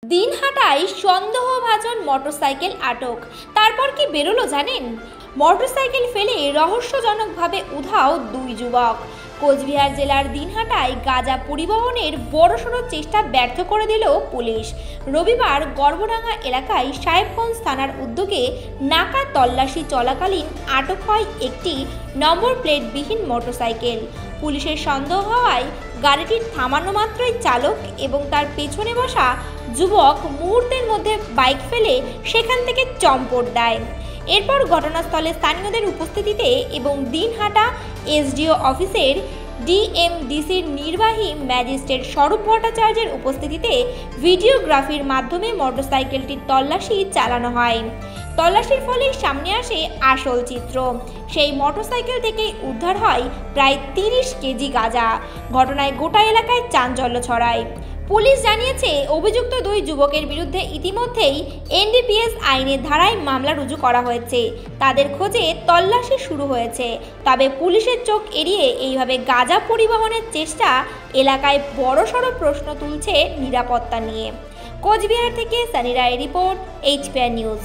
দিনহাটায় সন্দেহভাজন মোটরসাইকেল আটক। তারপর কি বেরোলো জানেন? মোটরসাইকেল ফেলে রহস্যজনকভাবে উধাও দুই যুবক। কোচবিহার জেলার দিনহাটায় গাঁজা পরিবহনের বড়সড় চেষ্টা ব্যর্থ করে দিল পুলিশ। রবিবার গর্বডাঙ্গা এলাকায় সাহেবগঞ্জ থানার উদ্যোগে নাকা তল্লাশি চলাকালীন আটক হয় একটি নম্বর প্লেটবিহীন মোটরসাইকেল। পুলিশের সন্দেহ হওয়ায় গাড়িটির থামানো মাত্রই চালক এবং তার পেছনে বসা যুবক মুহূর্তের মধ্যে বাইক ফেলে সেখান থেকে চম্পট দেয়। এরপর ঘটনাস্থলে স্থানীয়দের উপস্থিতিতে এবং দিনহাটা এসডিও অফিসের ডিএমডিসির নির্বাহী ম্যাজিস্ট্রেট স্বরূপ ভট্টাচার্যের উপস্থিতিতে ভিডিওগ্রাফির মাধ্যমে মোটরসাইকেলটির তল্লাশি চালানো হয়। তল্লাশির ফলেই সামনে আসে আসল চিত্র। সেই মোটরসাইকেল থেকেই উদ্ধার হয় প্রায় 30 কেজি গাঁজা। ঘটনায় গোটা এলাকায় চাঞ্চল্য ছড়ায়। পুলিশ জানিয়েছে, অভিযুক্ত দুই যুবকের বিরুদ্ধে ইতিমধ্যেই এনডিপিএস আইনের ধারায় মামলা রুজু করা হয়েছে। তাদের খোঁজে তল্লাশি শুরু হয়েছে। তবে পুলিশের চোখ এড়িয়ে এইভাবে গাঁজা পরিবহনের চেষ্টা এলাকায় বড়সড় প্রশ্ন তুলছে নিরাপত্তা নিয়ে। কোচবিহার থেকে সানি রায়ের রিপোর্ট, HPR নিউজ।